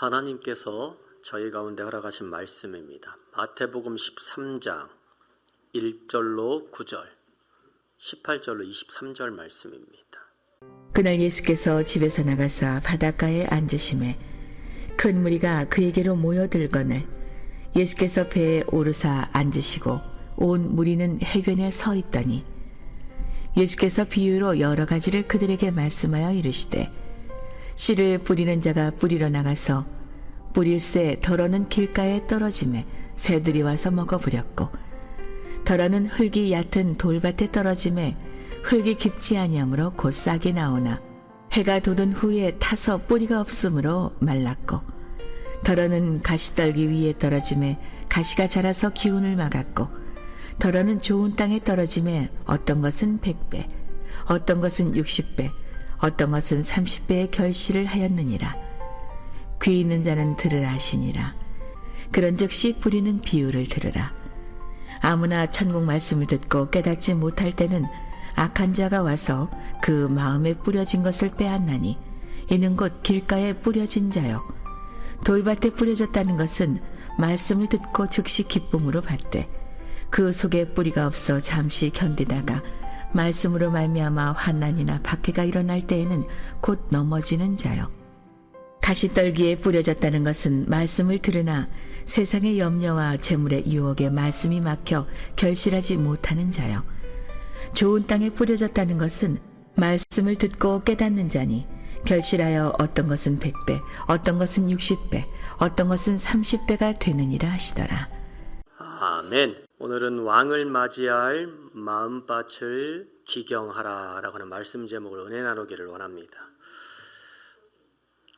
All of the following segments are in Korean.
하나님께서 저희 가운데 허락하신 말씀입니다. 마태복음 13장 1절로 9절, 18절로 23절 말씀입니다. 그날 예수께서 집에서 나가사 바닷가에 앉으심에 큰 무리가 그에게로 모여들거늘 예수께서 배에 오르사 앉으시고 온 무리는 해변에 서 있더니 예수께서 비유로 여러 가지를 그들에게 말씀하여 이르시되 씨를 뿌리는 자가 뿌리러 나가서 뿌릴새 덜어는 길가에 떨어짐에 새들이 와서 먹어버렸고 덜어는 흙이 얕은 돌밭에 떨어짐에 흙이 깊지 아니하므로 곧 싹이 나오나 해가 돋은 후에 타서 뿌리가 없으므로 말랐고 덜어는 가시떨기 위에 떨어짐에 가시가 자라서 기운을 막았고 덜어는 좋은 땅에 떨어짐에 어떤 것은 100배 어떤 것은 60배 어떤 것은 30배의 결실을 하였느니라. 귀 있는 자는 들으라 하시니라. 그런즉 씨 뿌리는 비유를 들으라. 아무나 천국 말씀을 듣고 깨닫지 못할 때는 악한 자가 와서 그 마음에 뿌려진 것을 빼앗나니 이는 곧 길가에 뿌려진 자요 돌밭에 뿌려졌다는 것은 말씀을 듣고 즉시 기쁨으로 받되 그 속에 뿌리가 없어 잠시 견디다가 말씀으로 말미암아 환난이나 박해가 일어날 때에는 곧 넘어지는 자요 가시떨기에 뿌려졌다는 것은 말씀을 들으나 세상의 염려와 재물의 유혹에 말씀이 막혀 결실하지 못하는 자요 좋은 땅에 뿌려졌다는 것은 말씀을 듣고 깨닫는 자니 결실하여 어떤 것은 100배 어떤 것은 60배 어떤 것은 30배가 되느니라 하시더라. 아멘. 오늘은 왕을 맞이할 마음밭을 기경하라 라고 하는 말씀 제목으로 은혜 나누기를 원합니다.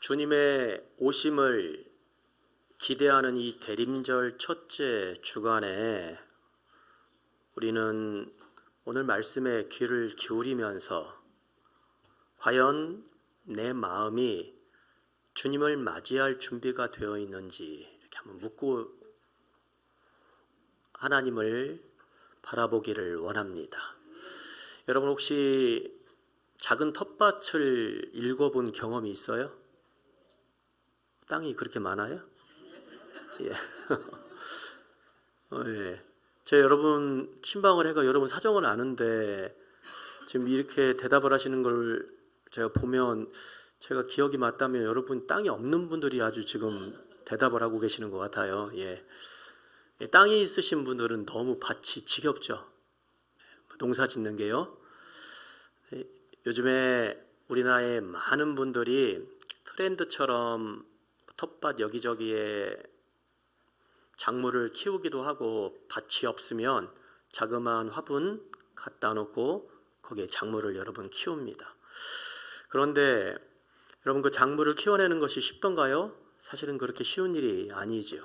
주님의 오심을 기대하는 이 대림절 첫째 주간에 우리는 오늘 말씀에 귀를 기울이면서 과연 내 마음이 주님을 맞이할 준비가 되어 있는지 이렇게 한번 묻고 하나님을 바라보기를 원합니다. 여러분 혹시 작은 텃밭을 읽어본 경험이 있어요? 땅이 그렇게 많아요? 예. 예. 제가 여러분 신방을 해가 여러분 사정을 아는데 지금 이렇게 대답을 하시는 걸 제가 보면 제가 기억이 맞다면 여러분 땅이 없는 분들이 아주 지금 대답을 하고 계시는 것 같아요. 예. 땅이 있으신 분들은 너무 밭이 지겹죠. 농사 짓는 게요. 요즘에 우리나라의 많은 분들이 트렌드처럼 텃밭 여기저기에 작물을 키우기도 하고 밭이 없으면 자그마한 화분 갖다 놓고 거기에 작물을 여러분 키웁니다. 그런데 여러분 그 작물을 키워내는 것이 쉽던가요? 사실은 그렇게 쉬운 일이 아니지요.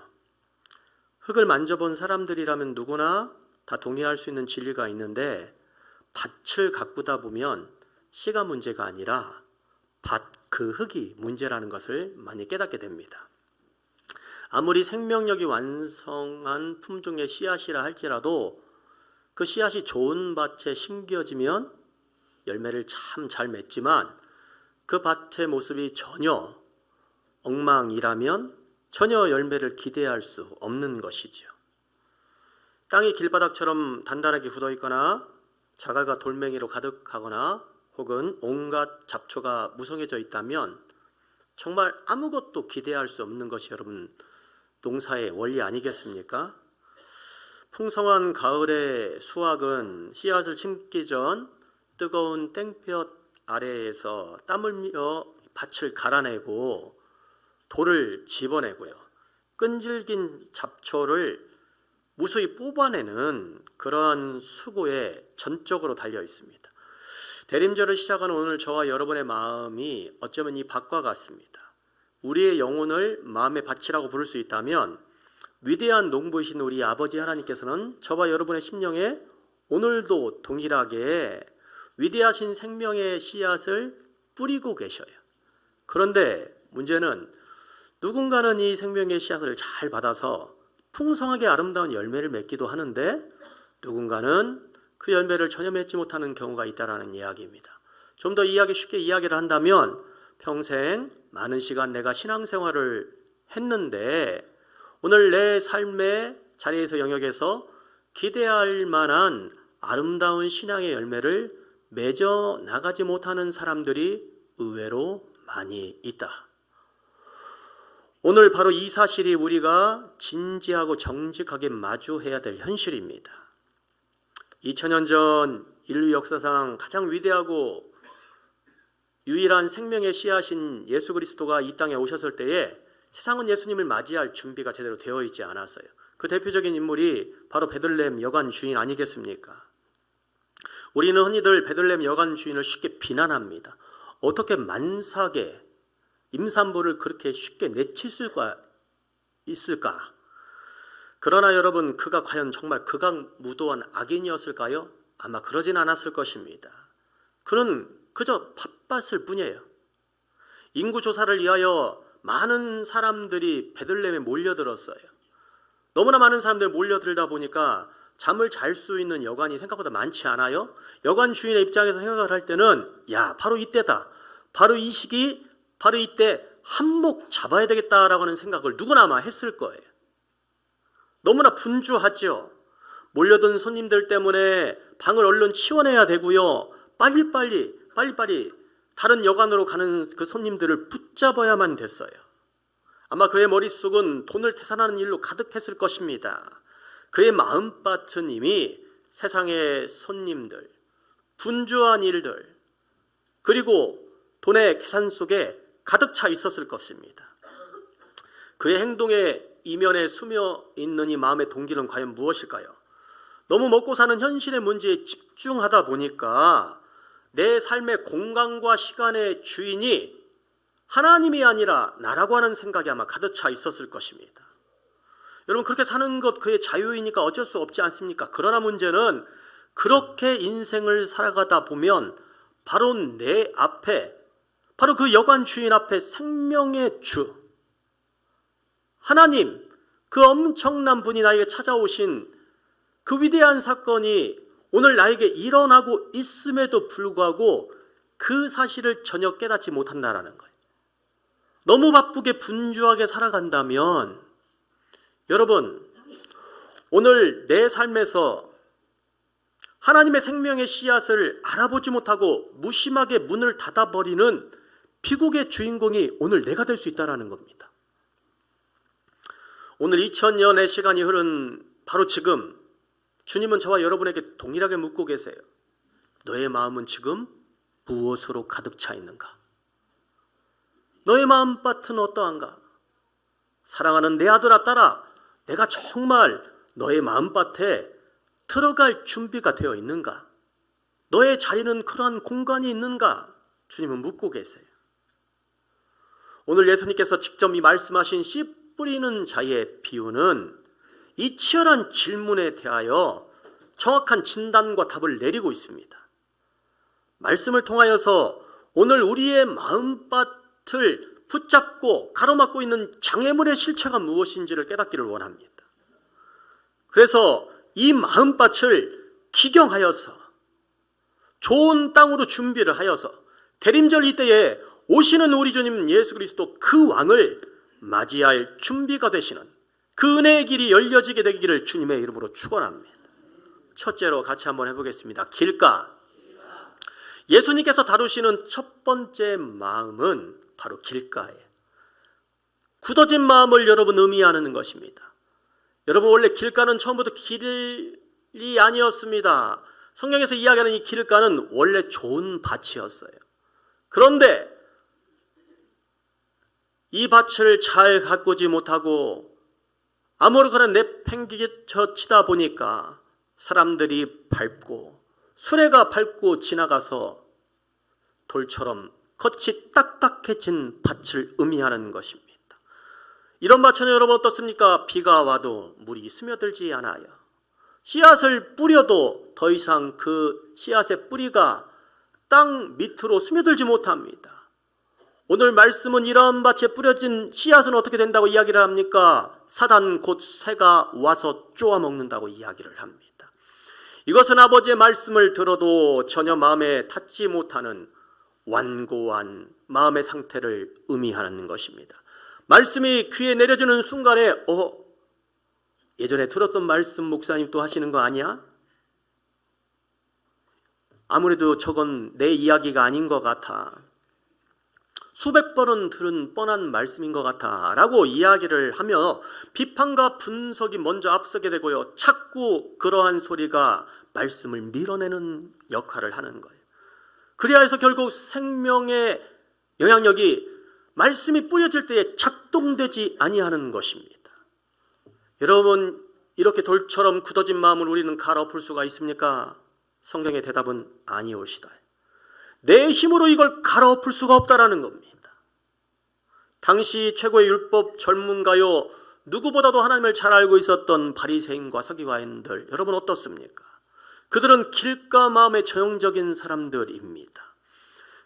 흙을 만져본 사람들이라면 누구나 다 동의할 수 있는 진리가 있는데 밭을 가꾸다 보면 씨가 문제가 아니라 밭 그 흙이 문제라는 것을 많이 깨닫게 됩니다. 아무리 생명력이 완성한 품종의 씨앗이라 할지라도 그 씨앗이 좋은 밭에 심겨지면 열매를 참 잘 맺지만 그 밭의 모습이 전혀 엉망이라면 전혀 열매를 기대할 수 없는 것이지요. 땅이 길바닥처럼 단단하게 굳어 있거나 자갈과 돌멩이로 가득하거나 혹은 온갖 잡초가 무성해져 있다면 정말 아무것도 기대할 수 없는 것이 여러분 농사의 원리 아니겠습니까? 풍성한 가을의 수확은 씨앗을 심기 전 뜨거운 땡볕 아래에서 땀 흘려 밭을 갈아내고 돌을 집어내고요. 끈질긴 잡초를 무수히 뽑아내는 그러한 수고에 전적으로 달려 있습니다. 대림절을 시작하는 오늘 저와 여러분의 마음이 어쩌면 이 밭과 같습니다. 우리의 영혼을 마음의 밭이라고 부를 수 있다면 위대한 농부이신 우리 아버지 하나님께서는 저와 여러분의 심령에 오늘도 동일하게 위대하신 생명의 씨앗을 뿌리고 계셔요. 그런데 문제는 누군가는 이 생명의 씨앗을 잘 받아서 풍성하게 아름다운 열매를 맺기도 하는데 누군가는 그 열매를 전혀 맺지 못하는 경우가 있다는 이야기입니다. 좀 더 쉽게 이야기를 한다면 평생 많은 시간 내가 신앙생활을 했는데 오늘 내 삶의 자리에서 영역에서 기대할 만한 아름다운 신앙의 열매를 맺어 나가지 못하는 사람들이 의외로 많이 있다. 오늘 바로 이 사실이 우리가 진지하고 정직하게 마주해야 될 현실입니다. 2000년 전 인류 역사상 가장 위대하고 유일한 생명의 씨앗인 예수 그리스도가 이 땅에 오셨을 때에 세상은 예수님을 맞이할 준비가 제대로 되어 있지 않았어요. 그 대표적인 인물이 바로 베들레헴 여관 주인 아니겠습니까? 우리는 흔히들 베들레헴 여관 주인을 쉽게 비난합니다. 어떻게 만삭에 임산부를 그렇게 쉽게 내칠 수가 있을까? 그러나 여러분, 그가 과연 정말 극악무도한 악인이었을까요? 아마 그러진 않았을 것입니다. 그는 그저 팥밭을 뿐이에요. 인구조사를 위하여 많은 사람들이 베들레헴에 몰려들었어요. 너무나 많은 사람들이 몰려들다 보니까 잠을 잘 수 있는 여관이 생각보다 많지 않아요. 여관 주인의 입장에서 생각을 할 때는 바로 이때다. 바로 이 시기, 바로 이때 한몫 잡아야 되겠다라고 하는 생각을 누구나 아마 했을 거예요. 너무나 분주하죠. 몰려든 손님들 때문에 방을 얼른 치워내야 되고요. 빨리빨리 다른 여관으로 가는 그 손님들을 붙잡아야만 됐어요. 아마 그의 머릿속은 돈을 계산하는 일로 가득했을 것입니다. 그의 마음밭은 이미 세상의 손님들, 분주한 일들, 그리고 돈의 계산 속에 가득 차 있었을 것입니다. 그의 행동의 이면에 스며 있는 이 마음의 동기는 과연 무엇일까요? 너무 먹고 사는 현실의 문제에 집중하다 보니까 내 삶의 공간과 시간의 주인이 하나님이 아니라 나라고 하는 생각이 아마 가득 차 있었을 것입니다. 여러분, 그렇게 사는 것 그의 자유이니까 어쩔 수 없지 않습니까? 그러나 문제는 그렇게 인생을 살아가다 보면 바로 내 앞에, 바로 그 여관 주인 앞에 생명의 주 하나님, 그 엄청난 분이 나에게 찾아오신 그 위대한 사건이 오늘 나에게 일어나고 있음에도 불구하고 그 사실을 전혀 깨닫지 못한다라는 거예요. 너무 바쁘게 분주하게 살아간다면 여러분, 오늘 내 삶에서 하나님의 생명의 씨앗을 알아보지 못하고 무심하게 문을 닫아버리는 비극의 주인공이 오늘 내가 될 수 있다는 겁니다. 오늘 2000년의 시간이 흐른 바로 지금 주님은 저와 여러분에게 동일하게 묻고 계세요. 너의 마음은 지금 무엇으로 가득 차 있는가? 너의 마음밭은 어떠한가? 사랑하는 내 아들아 딸아, 내가 정말 너의 마음밭에 들어갈 준비가 되어 있는가? 너의 자리는 그러한 공간이 있는가? 주님은 묻고 계세요. 오늘 예수님께서 직접 이 말씀하신 씨 뿌리는 자의 비유는 이 치열한 질문에 대하여 정확한 진단과 답을 내리고 있습니다. 말씀을 통하여서 오늘 우리의 마음밭을 붙잡고 가로막고 있는 장애물의 실체가 무엇인지를 깨닫기를 원합니다. 그래서 이 마음밭을 기경하여서 좋은 땅으로 준비를 하여서 대림절 이때에 오시는 우리 주님 예수 그리스도 그 왕을 맞이할 준비가 되시는 그 은혜의 길이 열려지게 되기를 주님의 이름으로 축원합니다. 첫째로 같이 한번 해보겠습니다. 길가. 예수님께서 다루시는 첫 번째 마음은 바로 길가예요. 굳어진 마음을 여러분 의미하는 것입니다. 여러분, 원래 길가는 처음부터 길이 아니었습니다. 성경에서 이야기하는 이 길가는 원래 좋은 밭이었어요. 그런데 이 밭을 잘 가꾸지 못하고 아무렇거나 내팽개쳐 보니까 사람들이 밟고 수레가 밟고 지나가서 돌처럼 겉이 딱딱해진 밭을 의미하는 것입니다. 이런 밭은 여러분 어떻습니까? 비가 와도 물이 스며들지 않아요. 씨앗을 뿌려도 더 이상 그 씨앗의 뿌리가 땅 밑으로 스며들지 못합니다. 오늘 말씀은 이런 밭에 뿌려진 씨앗은 어떻게 된다고 이야기를 합니까? 사단 곧 새가 와서 쪼아먹는다고 이야기를 합니다. 이것은 아버지의 말씀을 들어도 전혀 마음에 닿지 못하는 완고한 마음의 상태를 의미하는 것입니다. 말씀이 귀에 내려지는 순간에 예전에 들었던 말씀 목사님 또 하시는 거 아니야? 아무래도 저건 내 이야기가 아닌 것 같아. 수백 번은 들은 뻔한 말씀인 것 같아 라고 이야기를 하며 비판과 분석이 먼저 앞서게 되고요. 자꾸 그러한 소리가 말씀을 밀어내는 역할을 하는 거예요. 그래야 해서 결국 생명의 영향력이 말씀이 뿌려질 때에 작동되지 아니하는 것입니다. 여러분, 이렇게 돌처럼 굳어진 마음을 우리는 갈아엎을 수가 있습니까? 성경의 대답은 아니올시다. 내 힘으로 이걸 갈아엎을 수가 없다라는 겁니다. 당시 최고의 율법 전문가요, 누구보다도 하나님을 잘 알고 있었던 바리새인과 서기관들, 여러분 어떻습니까? 그들은 길가 마음의 전형적인 사람들입니다.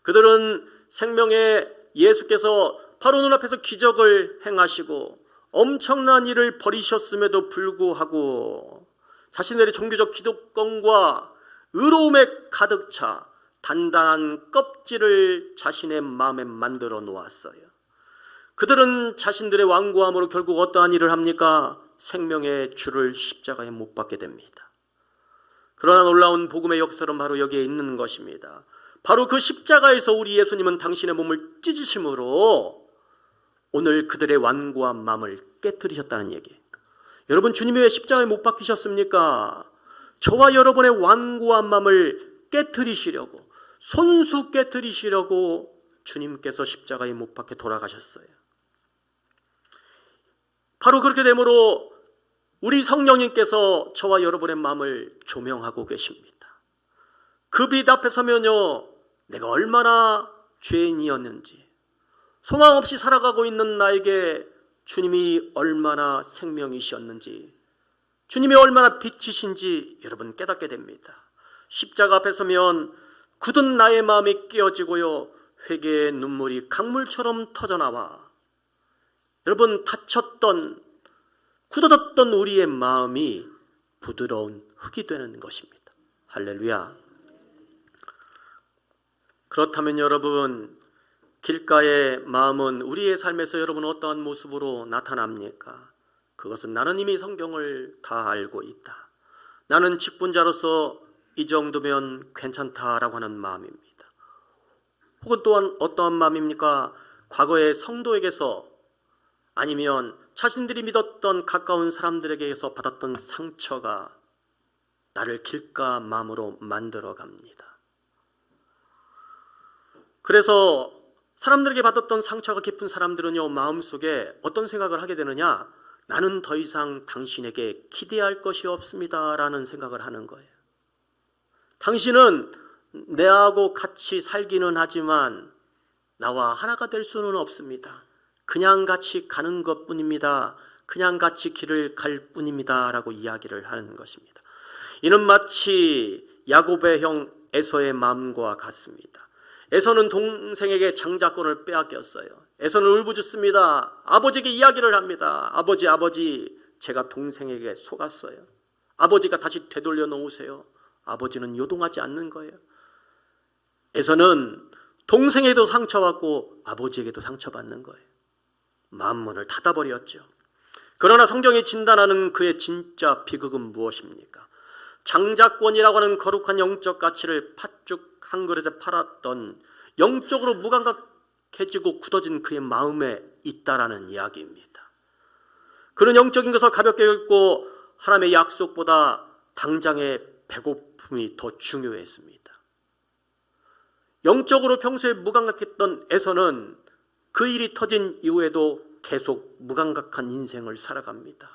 그들은 생명의 예수께서 바로 눈앞에서 기적을 행하시고 엄청난 일을 벌이셨음에도 불구하고 자신들의 종교적 기득권과 의로움에 가득 차 단단한 껍질을 자신의 마음에 만들어 놓았어요. 그들은 자신들의 완고함으로 결국 어떠한 일을 합니까? 생명의 주를 십자가에 못 박게 됩니다. 그러나 놀라운 복음의 역설은 바로 여기에 있는 것입니다. 바로 그 십자가에서 우리 예수님은 당신의 몸을 찢으심으로 오늘 그들의 완고한 마음을 깨뜨리셨다는 얘기예요. 여러분, 주님이 왜 십자가에 못 박히셨습니까? 저와 여러분의 완고한 마음을 깨뜨리시려고, 손수 깨뜨리시려고 주님께서 십자가에 못 박혀 돌아가셨어요. 바로 그렇게 되므로 우리 성령님께서 저와 여러분의 마음을 조명하고 계십니다. 그 빛 앞에 서면요, 내가 얼마나 죄인이었는지, 소망 없이 살아가고 있는 나에게 주님이 얼마나 생명이셨는지, 주님이 얼마나 빛이신지 여러분 깨닫게 됩니다. 십자가 앞에 서면 굳은 나의 마음이 깨어지고요, 회개의 눈물이 강물처럼 터져나와 여러분 다쳤던, 굳어졌던 우리의 마음이 부드러운 흙이 되는 것입니다. 할렐루야. 그렇다면 여러분, 길가의 마음은 우리의 삶에서 여러분 어떠한 모습으로 나타납니까? 그것은 나는 이미 성경을 다 알고 있다, 나는 직분자로서 이 정도면 괜찮다라고 하는 마음입니다. 혹은 또한 어떠한 마음입니까? 과거의 성도에게서 아니면 자신들이 믿었던 가까운 사람들에게서 받았던 상처가 나를 길가 마음으로 만들어 갑니다. 그래서 사람들에게 받았던 상처가 깊은 사람들은요, 마음속에 어떤 생각을 하게 되느냐? 나는 더 이상 당신에게 기대할 것이 없습니다 라는 생각을 하는 거예요. 당신은 내하고 같이 살기는 하지만 나와 하나가 될 수는 없습니다. 그냥 같이 가는 것뿐입니다. 그냥 같이 길을 갈 뿐입니다 라고 이야기를 하는 것입니다. 이는 마치 야곱의 형 에서의 마음과 같습니다. 에서는 동생에게 장자권을 빼앗겼어요. 에서는 울부짖습니다. 아버지에게 이야기를 합니다. 아버지, 제가 동생에게 속았어요. 아버지가 다시 되돌려 놓으세요. 아버지는 요동하지 않는 거예요. 에서는 동생에게도 상처받고 아버지에게도 상처받는 거예요. 마음문을 닫아버렸죠. 그러나 성경이 진단하는 그의 진짜 비극은 무엇입니까? 장자권이라고 하는 거룩한 영적 가치를 팥죽 한 그릇에 팔았던, 영적으로 무감각해지고 굳어진 그의 마음에 있다라는 이야기입니다. 그는 영적인 것을 가볍게 여겼고 하나님의 약속보다 당장의 배고픔이 더 중요했습니다. 영적으로 평소에 무감각했던 에서는 그 일이 터진 이후에도 계속 무감각한 인생을 살아갑니다.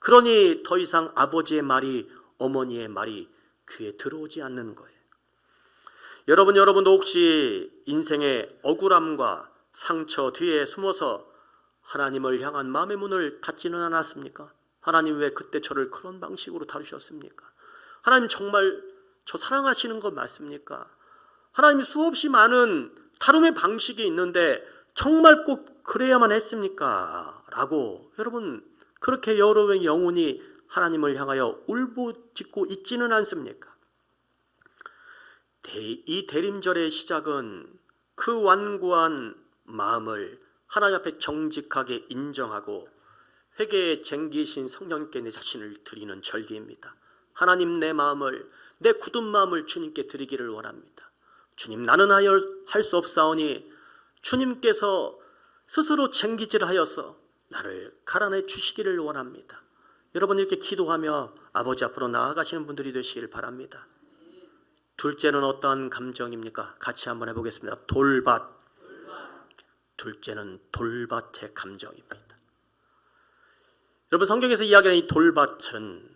그러니 더 이상 아버지의 말이, 어머니의 말이 귀에 들어오지 않는 거예요. 여러분도 혹시 인생의 억울함과 상처 뒤에 숨어서 하나님을 향한 마음의 문을 닫지는 않았습니까? 하나님 왜 그때 저를 그런 방식으로 다루셨습니까? 하나님 정말 저 사랑하시는 거 맞습니까? 하나님 수없이 많은 다름의 방식이 있는데 정말 꼭 그래야만 했습니까? 라고 여러분 그렇게 여러분의 영혼이 하나님을 향하여 울부짖고 있지는 않습니까? 이 대림절의 시작은 그 완고한 마음을 하나님 앞에 정직하게 인정하고 회개에 쟁기신 성령께 내 자신을 드리는 절기입니다. 하나님, 내 마음을, 내 굳은 마음을 주님께 드리기를 원합니다. 주님, 나는 할 수 없사오니 주님께서 스스로 쟁기질하여서 나를 갈아내 주시기를 원합니다. 여러분, 이렇게 기도하며 아버지 앞으로 나아가시는 분들이 되시길 바랍니다. 둘째는 어떠한 감정입니까? 같이 한번 해보겠습니다. 돌밭. 둘째는 돌밭의 감정입니다. 여러분, 성경에서 이야기하는 이 돌밭은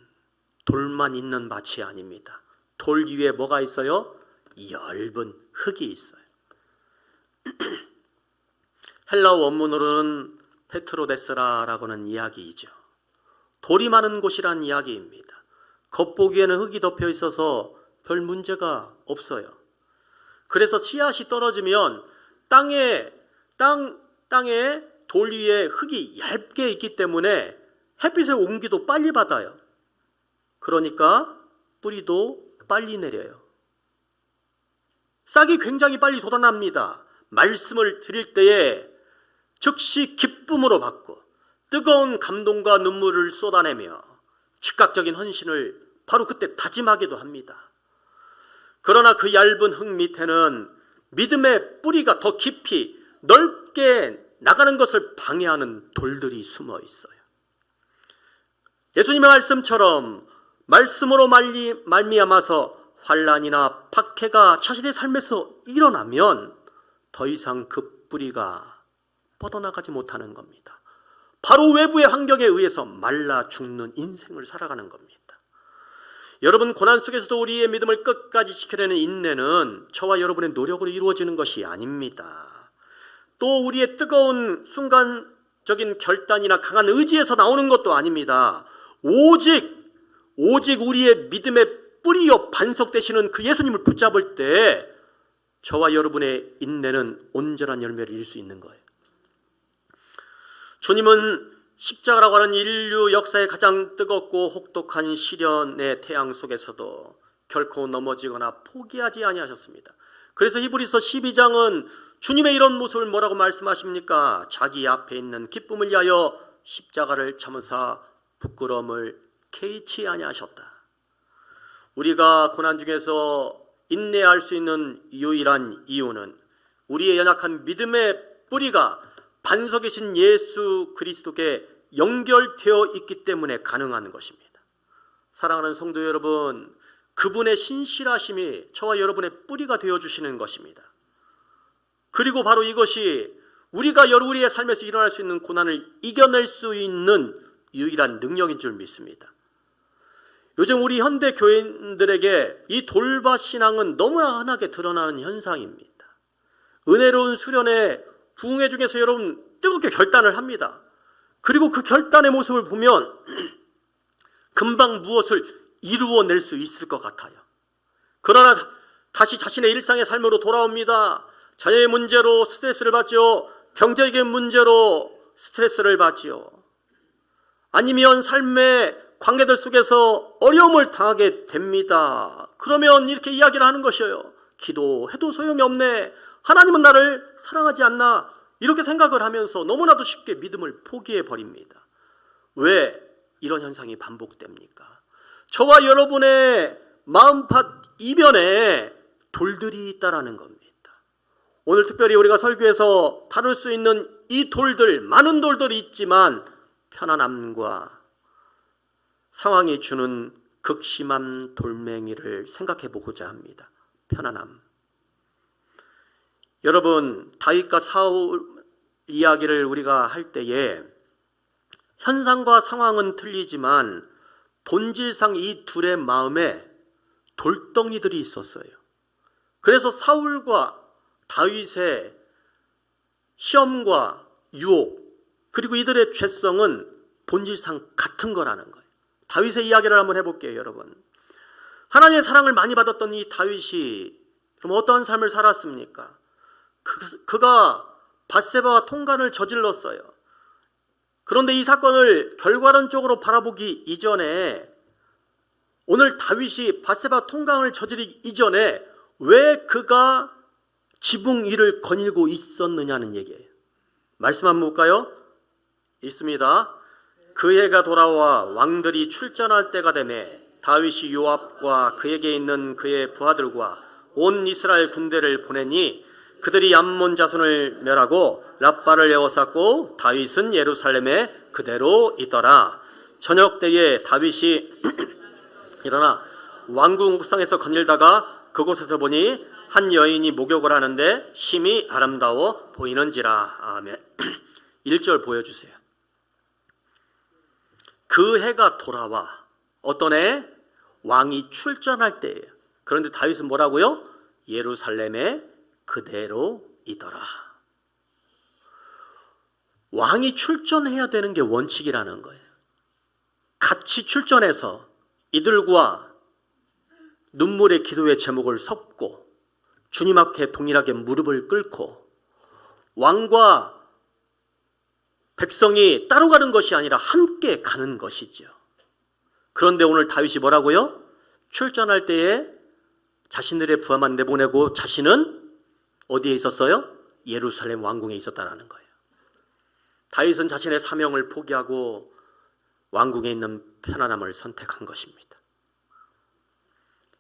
돌만 있는 밭이 아닙니다. 돌 위에 뭐가 있어요? 엷은 흙이 있어요. 헬라어 원문으로는 페트로데스라라고는 이야기이죠. 돌이 많은 곳이란 이야기입니다. 겉보기에는 흙이 덮여 있어서 별 문제가 없어요. 그래서 씨앗이 떨어지면 땅에 돌 위에 흙이 얇게 있기 때문에 햇빛의 온기도 빨리 받아요. 그러니까 뿌리도 빨리 내려요. 싹이 굉장히 빨리 돋아납니다. 말씀을 드릴 때에 즉시 기쁨으로 받고 뜨거운 감동과 눈물을 쏟아내며 즉각적인 헌신을 바로 그때 다짐하기도 합니다. 그러나 그 얇은 흙 밑에는 믿음의 뿌리가 더 깊이 넓게 나가는 것을 방해하는 돌들이 숨어 있어요. 예수님의 말씀처럼 말씀으로 말미암아서 환난이나 박해가 자신의 삶에서 일어나면 더 이상 그 뿌리가 뻗어나가지 못하는 겁니다. 바로 외부의 환경에 의해서 말라 죽는 인생을 살아가는 겁니다. 여러분, 고난 속에서도 우리의 믿음을 끝까지 지켜내는 인내는 저와 여러분의 노력으로 이루어지는 것이 아닙니다. 또 우리의 뜨거운 순간적인 결단이나 강한 의지에서 나오는 것도 아닙니다. 오직 우리의 믿음의 뿌리요 반석 되시는 그 예수님을 붙잡을 때 저와 여러분의 인내는 온전한 열매를 이룰 수 있는 거예요. 주님은 십자가라고 하는 인류 역사의 가장 뜨겁고 혹독한 시련의 태양 속에서도 결코 넘어지거나 포기하지 아니하셨습니다. 그래서 히브리서 12장은 주님의 이런 모습을 뭐라고 말씀하십니까? 자기 앞에 있는 기쁨을 위하여 십자가를 참으사 부끄러움을 개의치 아니하셨다. 우리가 고난 중에서 인내할 수 있는 유일한 이유는 우리의 연약한 믿음의 뿌리가 반석이신 예수 그리스도께 연결되어 있기 때문에 가능한 것입니다. 사랑하는 성도 여러분, 그분의 신실하심이 저와 여러분의 뿌리가 되어주시는 것입니다. 그리고 바로 이것이 우리가 우리의 삶에서 일어날 수 있는 고난을 이겨낼 수 있는 유일한 능력인 줄 믿습니다. 요즘 우리 현대 교인들에게 이 돌밭 신앙은 너무나 흔하게 드러나는 현상입니다. 은혜로운 수련회 부흥회 중에서 여러분 뜨겁게 결단을 합니다. 그리고 그 결단의 모습을 보면 금방 무엇을 이루어낼 수 있을 것 같아요. 그러나 다시 자신의 일상의 삶으로 돌아옵니다. 자녀의 문제로 스트레스를 받죠. 경제적인 문제로 스트레스를 받죠. 아니면 삶의 관계들 속에서 어려움을 당하게 됩니다. 그러면 이렇게 이야기를 하는 것이에요. 기도해도 소용이 없네. 하나님은 나를 사랑하지 않나. 이렇게 생각을 하면서 너무나도 쉽게 믿음을 포기해 버립니다. 왜 이런 현상이 반복됩니까? 저와 여러분의 마음밭 이변에 돌들이 있다라는 겁니다. 오늘 특별히 우리가 설교에서 다룰 수 있는 이 돌들, 많은 돌들이 있지만 편안함과 상황이 주는 극심한 돌멩이를 생각해 보고자 합니다. 편안함. 여러분, 다윗과 사울 이야기를 우리가 할 때에 현상과 상황은 틀리지만 본질상 이 둘의 마음에 돌덩이들이 있었어요. 그래서 사울과 다윗의 시험과 유혹, 그리고 이들의 죄성은 본질상 같은 거라는 거예요. 다윗의 이야기를 한번 해볼게요, 여러분. 하나님의 사랑을 많이 받았던 이 다윗이 그럼 어떠한 삶을 살았습니까? 그가 밧세바와 통간을 저질렀어요. 그런데 이 사건을 결과론적으로 바라보기 이전에 오늘 다윗이 밧세바 통간을 저지르기 이전에 왜 그가 지붕 위를 거닐고 있었느냐는 얘기예요. 말씀 한번 볼까요? 있습니다. 그 해가 돌아와 왕들이 출전할 때가 되매 다윗이 요압과 그에게 있는 그의 부하들과 온 이스라엘 군대를 보내니 그들이 암몬 자손을 멸하고 랍바를 에워쌌고 다윗은 예루살렘에 그대로 있더라. 저녁 때에 다윗이 일어나 왕궁 옥상에서 거닐다가 그곳에서 보니 한 여인이 목욕을 하는데 심히 아름다워 보이는지라. 아멘. 1절 보여주세요. 그 해가 돌아와. 어떤 해? 왕이 출전할 때예요. 그런데 다윗은 뭐라고요? 예루살렘에 그대로 있더라. 왕이 출전해야 되는 게 원칙이라는 거예요. 같이 출전해서 이들과 눈물의 기도의 제목을 섞고 주님 앞에 동일하게 무릎을 꿇고 왕과 백성이 따로 가는 것이 아니라 함께 가는 것이죠. 그런데 오늘 다윗이 뭐라고요? 출전할 때에 자신들의 부하만 내보내고 자신은 어디에 있었어요? 예루살렘 왕궁에 있었다라는 거예요. 다윗은 자신의 사명을 포기하고 왕궁에 있는 편안함을 선택한 것입니다.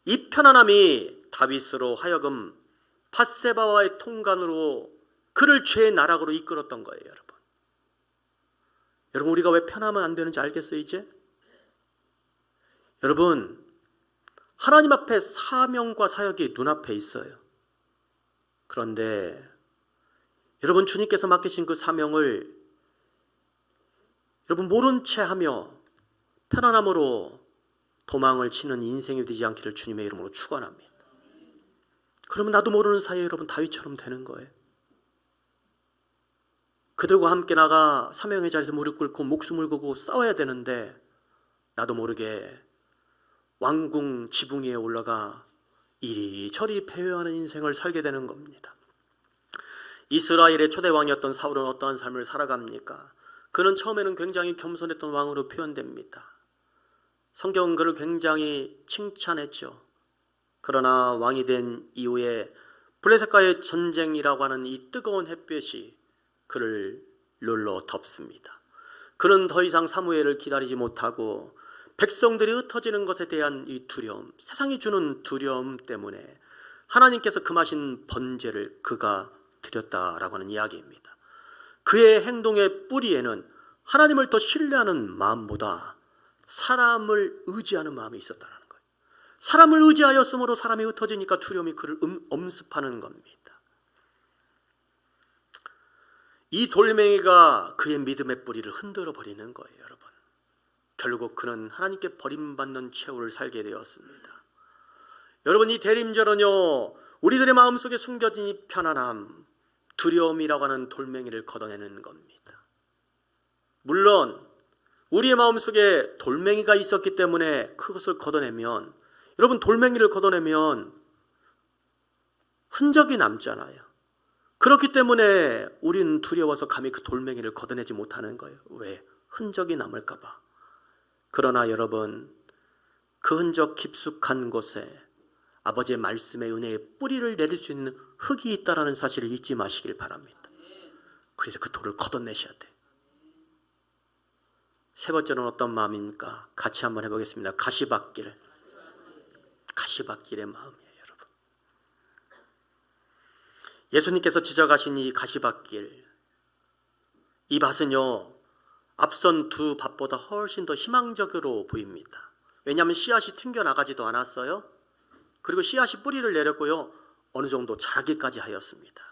이 편안함이 다윗으로 하여금 밧세바와의 통관으로 그를 죄의 나락으로 이끌었던 거예요, 여러분. 여러분, 우리가 왜 편하면 안 되는지 알겠어요, 이제? 여러분, 하나님 앞에 사명과 사역이 눈앞에 있어요. 그런데 여러분, 주님께서 맡기신 그 사명을 여러분 모른 채 하며 편안함으로 도망을 치는 인생이 되지 않기를 주님의 이름으로 축원합니다. 그러면 나도 모르는 사이에 여러분 다윗처럼 되는 거예요. 그들과 함께 나가 사명의 자리에서 무릎 꿇고 목숨을 걸고 싸워야 되는데 나도 모르게 왕궁 지붕 위에 올라가 이리저리 패회하는 인생을 살게 되는 겁니다. 이스라엘의 초대 왕이었던 사울은 어떠한 삶을 살아갑니까? 그는 처음에는 굉장히 겸손했던 왕으로 표현됩니다. 성경은 그를 굉장히 칭찬했죠. 그러나 왕이 된 이후에 블레셋과의 전쟁이라고 하는 이 뜨거운 햇볕이 그를 눌러 덮습니다. 그는 더 이상 사무엘을 기다리지 못하고 백성들이 흩어지는 것에 대한 이 두려움, 세상이 주는 두려움 때문에 하나님께서 금하신 번제를 그가 드렸다라고 하는 이야기입니다. 그의 행동의 뿌리에는 하나님을 더 신뢰하는 마음보다 사람을 의지하는 마음이 있었다는 거예요. 사람을 의지하였으므로 사람이 흩어지니까 두려움이 그를 엄습하는 겁니다. 이 돌멩이가 그의 믿음의 뿌리를 흔들어 버리는 거예요, 여러분. 결국 그는 하나님께 버림받는 최후를 살게 되었습니다. 여러분, 이 대림절은요, 우리들의 마음속에 숨겨진 이 편안함, 두려움이라고 하는 돌멩이를 걷어내는 겁니다. 물론 우리의 마음속에 돌멩이가 있었기 때문에 그것을 걷어내면, 여러분, 돌멩이를 걷어내면 흔적이 남잖아요. 그렇기 때문에 우리는 두려워서 감히 그 돌멩이를 걷어내지 못하는 거예요. 왜? 흔적이 남을까 봐. 그러나 여러분, 그 흔적 깊숙한 곳에 아버지의 말씀의 은혜의 뿌리를 내릴 수 있는 흙이 있다는 사실을 잊지 마시길 바랍니다. 그래서 그 돌을 걷어내셔야 돼요. 세 번째는 어떤 마음입니까? 같이 한번 해보겠습니다. 가시밭길. 가시밭길의 마음이에요, 여러분. 예수님께서 지적하신 이 가시밭길, 이 밭은요, 앞선 두 밭보다 훨씬 더 희망적으로 보입니다. 왜냐하면 씨앗이 튕겨나가지도 않았어요. 그리고 씨앗이 뿌리를 내렸고요, 어느 정도 자라기까지 하였습니다.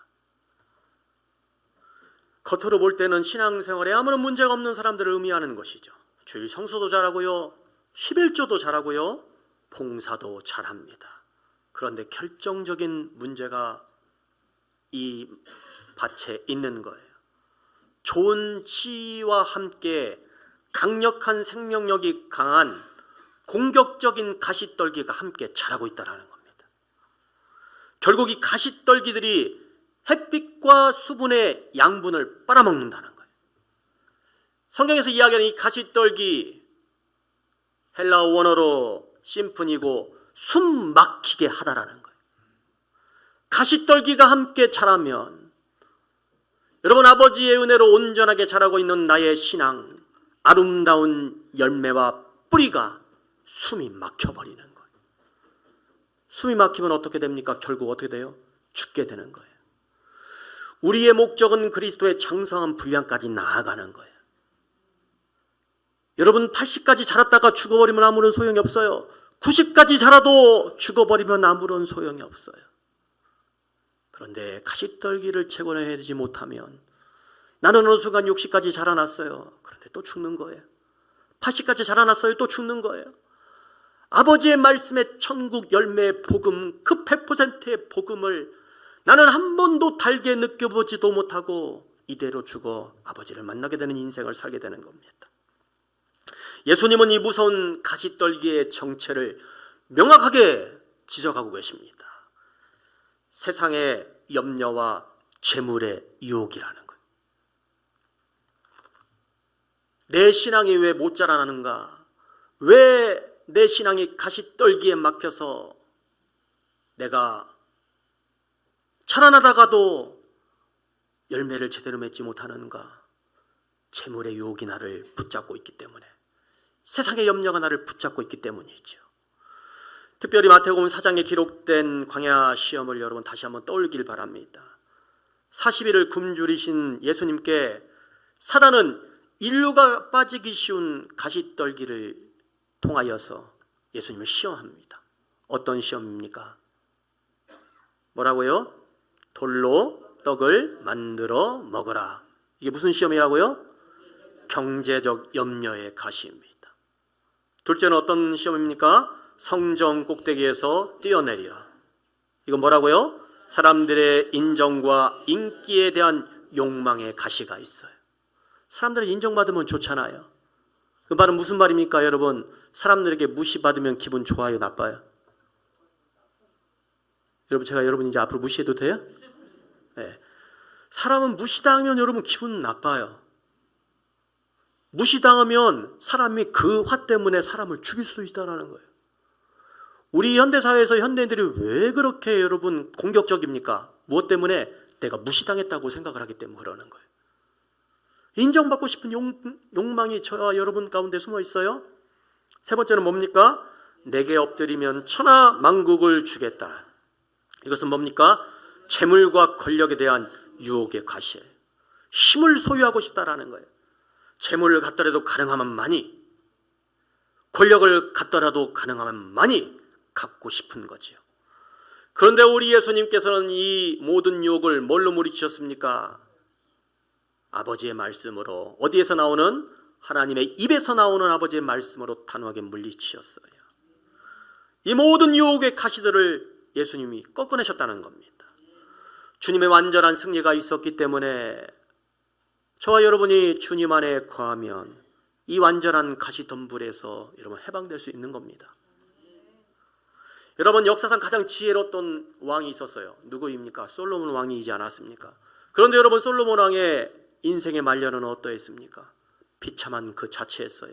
겉으로 볼 때는 신앙생활에 아무런 문제가 없는 사람들을 의미하는 것이죠. 주일 성수도 잘하고요, 11조도 잘하고요, 봉사도 잘합니다. 그런데 결정적인 문제가 이 밭에 있는 거예요. 좋은 씨와 함께 강력한 생명력이 강한 공격적인 가시떨기가 함께 자라고 있다는 겁니다. 결국 이 가시떨기들이 햇빛과 수분의 양분을 빨아먹는다는 거예요. 성경에서 이야기하는 이 가시떨기, 헬라어 원어로 심프니고 숨 막히게 하다라는 거예요. 가시떨기가 함께 자라면 여러분, 아버지의 은혜로 온전하게 자라고 있는 나의 신앙, 아름다운 열매와 뿌리가 숨이 막혀버리는 거예요. 숨이 막히면 어떻게 됩니까? 결국 어떻게 돼요? 죽게 되는 거예요. 우리의 목적은 그리스도의 장성한 분량까지 나아가는 거예요. 여러분, 80까지 자랐다가 죽어버리면 아무런 소용이 없어요. 90까지 자라도 죽어버리면 아무런 소용이 없어요. 그런데 가시떨기를 채권해내지 못하면, 나는 어느 순간 60까지 자라났어요. 그런데 또 죽는 거예요. 80까지 자라났어요. 또 죽는 거예요. 아버지의 말씀의 천국 열매의 복음, 그 100%의 복음을 나는 한 번도 달게 느껴보지도 못하고 이대로 죽어 아버지를 만나게 되는 인생을 살게 되는 겁니다. 예수님은 이 무서운 가시떨기의 정체를 명확하게 지적하고 계십니다. 세상의 염려와 재물의 유혹이라는 거예요. 내 신앙이 왜 못 자라나는가? 왜 내 신앙이 가시떨기에 막혀서 내가 자라나다가도 열매를 제대로 맺지 못하는가? 재물의 유혹이 나를 붙잡고 있기 때문에, 세상의 염려가 나를 붙잡고 있기 때문이죠. 특별히 마태복음 4장에 기록된 광야 시험을 여러분 다시 한번 떠올리길 바랍니다. 40일을 굶주리신 예수님께 사단은 인류가 빠지기 쉬운 가시떨기를 통하여서 예수님을 시험합니다. 어떤 시험입니까? 뭐라고요? 돌로 떡을 만들어 먹어라. 이게 무슨 시험이라고요? 경제적 염려의 가시입니다. 둘째는 어떤 시험입니까? 성정 꼭대기에서 뛰어내리라. 이건 뭐라고요? 사람들의 인정과 인기에 대한 욕망의 가시가 있어요. 사람들의 인정받으면 좋잖아요. 그 말은 무슨 말입니까, 여러분? 사람들에게 무시받으면 기분 좋아요, 나빠요? 여러분, 제가 여러분 이제 앞으로 무시해도 돼요? 네. 사람은 무시당하면 여러분 기분 나빠요. 무시당하면 사람이 그 화 때문에 사람을 죽일 수도 있다는 거예요. 우리 현대사회에서 현대인들이 왜 그렇게 여러분 공격적입니까? 무엇 때문에? 내가 무시당했다고 생각을 하기 때문에 그러는 거예요. 인정받고 싶은 욕망이 저와 여러분 가운데 숨어 있어요. 세 번째는 뭡니까? 내게 엎드리면 천하 만국을 주겠다. 이것은 뭡니까? 재물과 권력에 대한 유혹의 가시예요. 힘을 소유하고 싶다라는 거예요. 재물을 갖더라도 가능하면 많이, 권력을 갖더라도 가능하면 많이 갖고 싶은 거지요. 그런데 우리 예수님께서는 이 모든 유혹을 뭘로 물리치셨습니까? 아버지의 말씀으로, 어디에서 나오는? 하나님의 입에서 나오는 아버지의 말씀으로 단호하게 물리치셨어요. 이 모든 유혹의 가시들을 예수님이 꺾어내셨다는 겁니다. 주님의 완전한 승리가 있었기 때문에 저와 여러분이 주님 안에 거하면 이 완전한 가시덤불에서 여러분 해방될 수 있는 겁니다. 여러분, 역사상 가장 지혜로웠던 왕이 있었어요. 누구입니까? 솔로몬 왕이지 않았습니까? 그런데 여러분, 솔로몬 왕의 인생의 말년은 어떠했습니까? 비참한 그 자체였어요.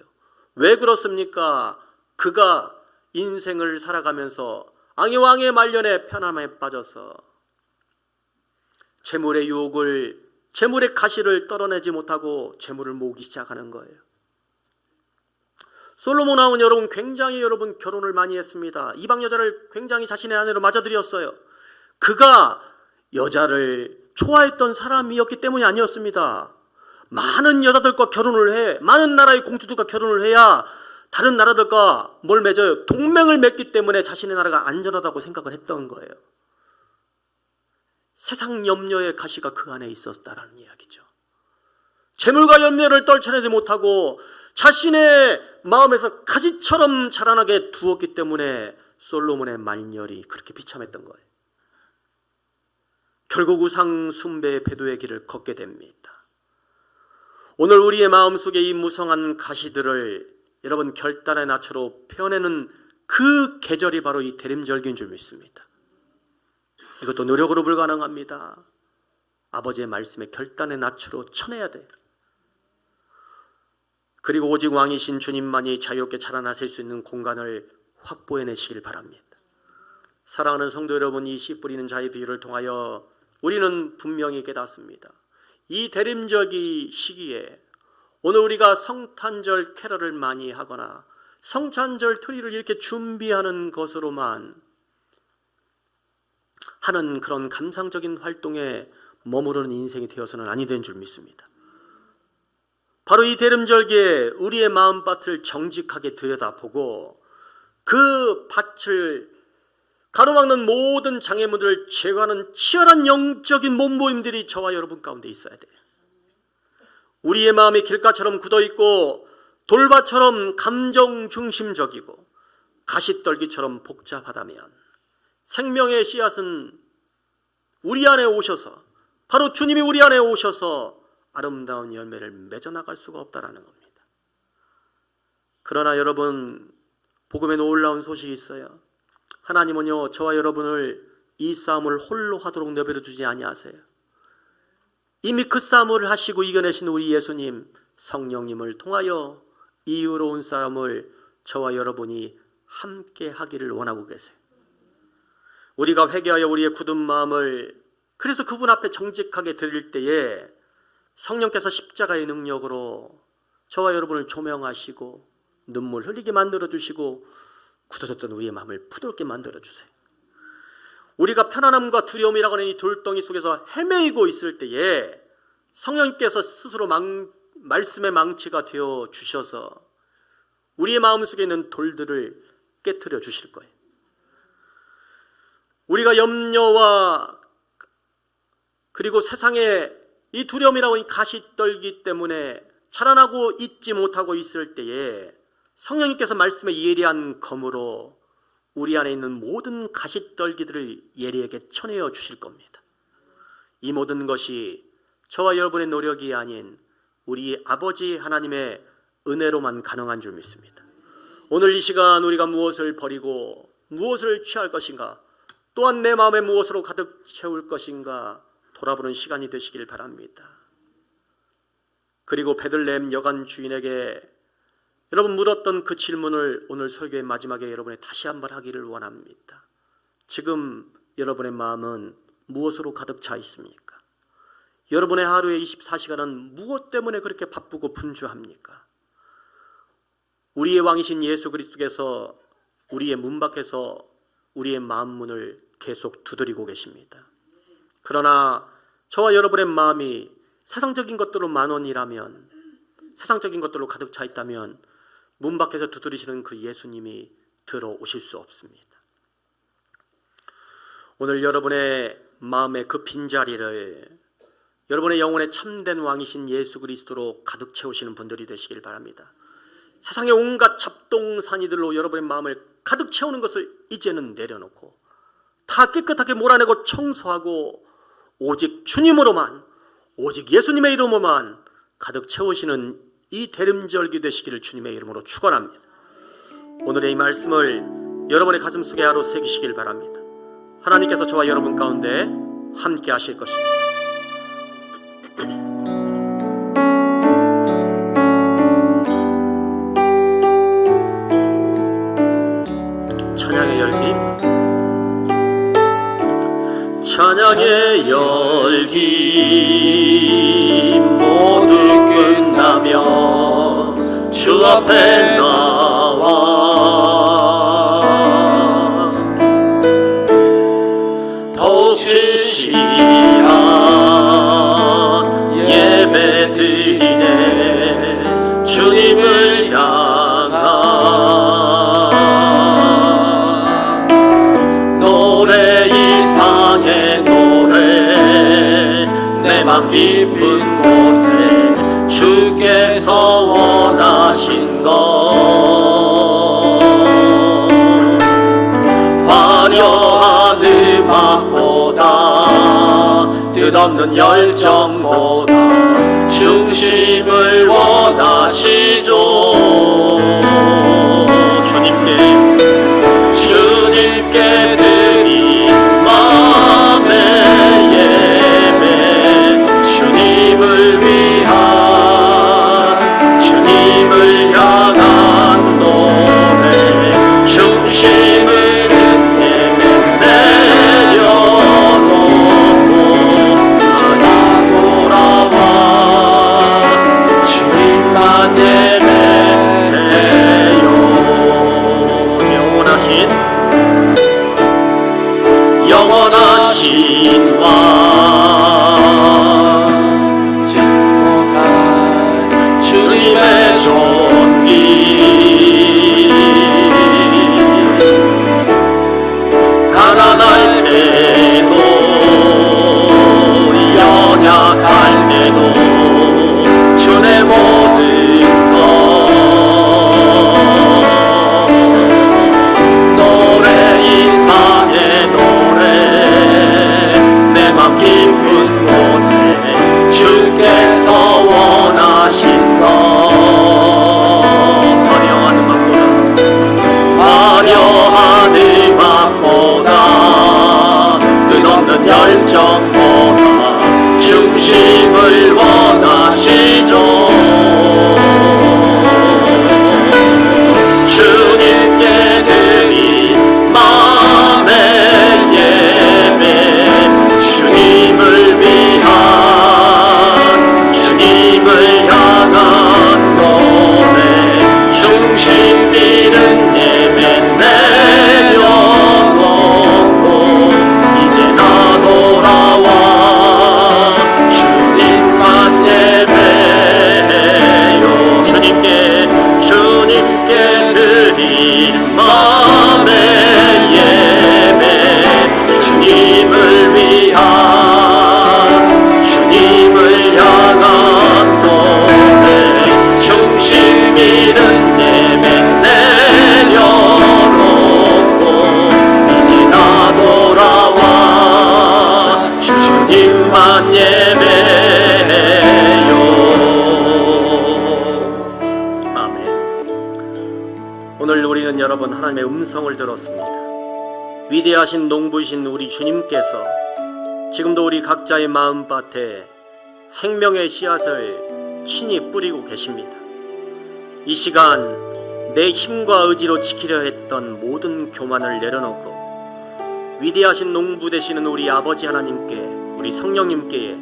왜 그렇습니까? 그가 인생을 살아가면서 왕의 말년에 편함에 빠져서 재물의 유혹을, 재물의 가시를 떨어내지 못하고 재물을 모으기 시작하는 거예요. 솔로몬 왕은 여러분 굉장히 여러분 결혼을 많이 했습니다. 이방 여자를 굉장히 자신의 아내로 맞아들였어요. 그가 여자를 좋아했던 사람이었기 때문이 아니었습니다. 많은 여자들과 결혼을 해, 많은 나라의 공주들과 결혼을 해야 다른 나라들과 뭘 맺어요? 동맹을 맺기 때문에 자신의 나라가 안전하다고 생각을 했던 거예요. 세상 염려의 가시가 그 안에 있었다라는 이야기죠. 재물과 염려를 떨쳐내지 못하고 자신의 마음에서 가시처럼 자라나게 두었기 때문에 솔로몬의 말년이 그렇게 비참했던 거예요. 결국 우상 숭배의 배도의 길을 걷게 됩니다. 오늘 우리의 마음속에 이 무성한 가시들을 여러분 결단의 낯으로 펴내는 그 계절이 바로 이 대림절기인 줄 믿습니다. 이것도 노력으로 불가능합니다. 아버지의 말씀에 결단의 낯으로 쳐내야 돼요. 그리고 오직 왕이신 주님만이 자유롭게 자라나실 수 있는 공간을 확보해내시길 바랍니다. 사랑하는 성도 여러분, 이 씨 뿌리는 자의 비유를 통하여 우리는 분명히 깨닫습니다. 이 대림절기 시기에 오늘 우리가 성탄절 캐럴을 많이 하거나 성탄절 트리를 이렇게 준비하는 것으로만 하는 그런 감상적인 활동에 머무르는 인생이 되어서는 아니 된 줄 믿습니다. 바로 이 대림절기에 우리의 마음밭을 정직하게 들여다보고 그 밭을 가로막는 모든 장애물들을 제거하는 치열한 영적인 몸부림들이 저와 여러분 가운데 있어야 돼요. 우리의 마음이 길가처럼 굳어있고 돌밭처럼 감정 중심적이고 가시떨기처럼 복잡하다면 생명의 씨앗은 우리 안에 오셔서, 바로 주님이 우리 안에 오셔서 아름다운 열매를 맺어나갈 수가 없다는 겁니다. 그러나 여러분, 복음에 놀라운 소식이 있어요. 하나님은요, 저와 여러분을 이 싸움을 홀로 하도록 내버려 두지 아니하세요. 이미 그 싸움을 하시고 이겨내신 우리 예수님, 성령님을 통하여 이 의로운 싸움을 저와 여러분이 함께 하기를 원하고 계세요. 우리가 회개하여 우리의 굳은 마음을 그래서 그분 앞에 정직하게 드릴 때에 성령께서 십자가의 능력으로 저와 여러분을 조명하시고 눈물 흘리게 만들어주시고 굳어졌던 우리의 마음을 부드럽게 만들어주세요. 우리가 편안함과 두려움이라고 하는 이 돌덩이 속에서 헤매이고 있을 때에 성령님께서 스스로 말씀의 망치가 되어 주셔서 우리의 마음속에 있는 돌들을 깨트려 주실 거예요. 우리가 염려와 그리고 세상에 이 두려움이라고 하는 가시떨기 때문에 자라나고 있지 못하고 있을 때에 성령님께서 말씀의 예리한 검으로 우리 안에 있는 모든 가시떨기들을 예리하게 쳐내어 주실 겁니다. 이 모든 것이 저와 여러분의 노력이 아닌 우리 아버지 하나님의 은혜로만 가능한 줄 믿습니다. 오늘 이 시간 우리가 무엇을 버리고 무엇을 취할 것인가, 또한 내 마음에 무엇으로 가득 채울 것인가 돌아보는 시간이 되시길 바랍니다. 그리고 베들레헴 여관 주인에게 여러분 물었던 그 질문을 오늘 설교의 마지막에 여러분이 다시 한번 하기를 원합니다. 지금 여러분의 마음은 무엇으로 가득 차 있습니까? 여러분의 하루의 24시간은 무엇 때문에 그렇게 바쁘고 분주합니까? 우리의 왕이신 예수 그리스도께서 우리의 문 밖에서 우리의 마음 문을 계속 두드리고 계십니다. 그러나 저와 여러분의 마음이 세상적인 것들로 만원이라면, 세상적인 것들로 가득 차 있다면 문 밖에서 두드리시는 그 예수님이 들어오실 수 없습니다. 오늘 여러분의 마음의 그 빈자리를 여러분의 영혼의 참된 왕이신 예수 그리스도로 가득 채우시는 분들이 되시길 바랍니다. 세상의 온갖 잡동사니들로 여러분의 마음을 가득 채우는 것을 이제는 내려놓고 다 깨끗하게 몰아내고 청소하고 오직 주님으로만, 오직 예수님의 이름으로만 가득 채우시는 이 대림절기 되시기를 주님의 이름으로 축원합니다. 오늘의 이 말씀을 여러분의 가슴속에 하루 새기시길 바랍니다. 하나님께서 저와 여러분 가운데 함께 하실 것입니다. 찬양의 열기, 찬양의 열기 모두 끝나면 주 앞에 나와 더욱 진실한 예배 드리네 주님을 향한 노래 이상의 노래 내 맘 깊은 곳에 주께서 원하신 것 화려한 음악보다 뜻없는 열정보다 중심을 원하시죠. 주님께 드린 마음의 예배 주님을 위한 주님을 향한 노래 중심을 내려놓고 하나 돌아와 예배해요. 아멘. 오늘 우리는 여러분 하나님의 음성을 들었습니다. 위대하신 농부이신 우리 주님께서 지금도 우리 각자의 마음밭에 생명의 씨앗을 친히 뿌리고 계십니다. 이 시간 내 힘과 의지로 지키려 했던 모든 교만을 내려놓고 위대하신 농부 되시는 우리 아버지 하나님께, 우리 성령님께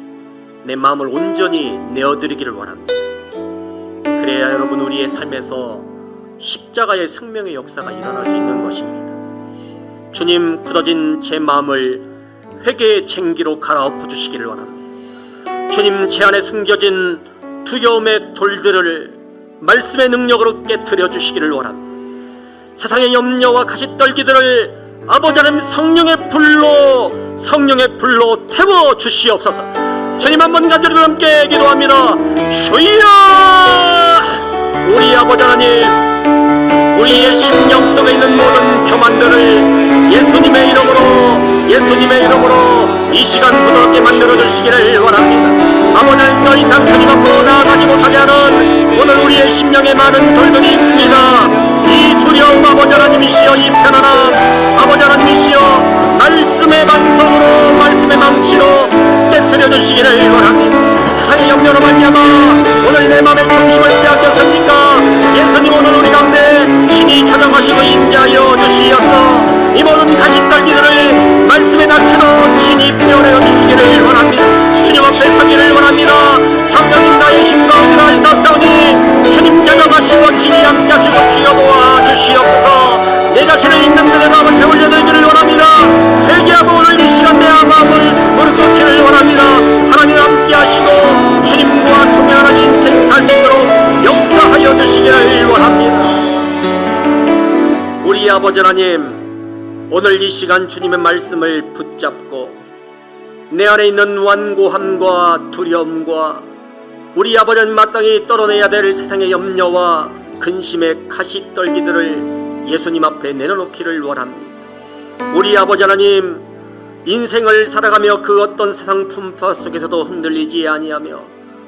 내 마음을 온전히 내어드리기를 원합니다. 그래야 여러분 우리의 삶에서 십자가의 생명의 역사가 일어날 수 있는 것입니다. 주님, 굳어진 제 마음을 회개의 쟁기로 갈아엎어 주시기를 원합니다. 주님, 제 안에 숨겨진 두려움의 돌들을 말씀의 능력으로 깨트려 주시기를 원합니다. 세상의 염려와 가시떨기들을 아버지 하나님 성령의 불로 태워 주시옵소서. 주님, 한번 간절히 함께 기도합니다. 주여, 우리 아버지 하나님, 우리의 심령 속에 있는 모든 교만들을 예수님의 이름으로 이 시간 부드럽게 만들어 주시기를 원합니다. 아버지 하나님, 더 이상 주님 앞으로 나아가지 못하게 하는 오늘 우리의 심령에 많은 돌들이 있습니다. 이 두려움 아버지 하나님이시여, 이 편안함 아버지 하나님이시여, 말씀의 반성으로, 말씀의 망치로 깨트려 주시기를 원합니다. 세상의 염려로 말미암아 오늘 내 마음의 중심을 빼앗겼습니까? 예수님, 오늘 우리 가운데 신이 찾아가시고 임재하여 주시어서 이 모든 가시떨기들을 말씀의 낯으로 친히 피워내어 주시기를 원합니다. 주님 앞에 서기를 원합니다. 성령님, 나의 힘과 은혜를 쌉싸우니 주님 찾아가시고 친히 함께 하시고 주여보아 주시옵소서. 내 자신을 있는 그의 마음을 배울려드리기를 원합니다. 회개하고 오늘 이 시간 내 마음을 무릎 꿇기를 원합니다. 하나님 함께 하시고 주님과 동행하는 인생 살 수 있도록 역사하여 주시기를 원합니다. 우리 아버지 하나님, 오늘 이 시간 주님의 말씀을 붙잡고 내 안에 있는 완고함과 두려움과 우리 아버지 하나님 마땅히 떨어내야 될 세상의 염려와 근심의 가시떨기들을 예수님 앞에 내려놓기를 원합니다. 우리 아버지 하나님, 인생을 살아가며 그 어떤 세상 풍파 속에서도 흔들리지 아니하며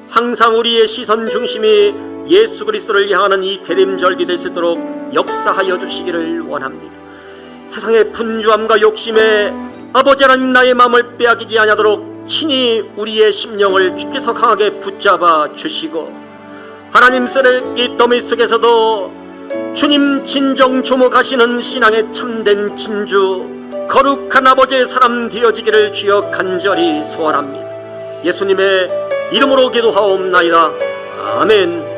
항상 우리의 시선 중심이 예수 그리스도를 향하는 이 계림절기 될 수 있도록 역사하여 주시기를 원합니다. 세상의 분주함과 욕심에 아버지 하나님 나의 마음을 빼앗기지 아니하도록 친히 우리의 심령을 주께서 강하게 붙잡아 주시고, 하나님 쓰레기 더미 속에서도 주님 진정 주목하시는 신앙의 참된 진주, 거룩한 아버지의 사람 되어지기를 주여 간절히 소원합니다. 예수님의 이름으로 기도하옵나이다. 아멘.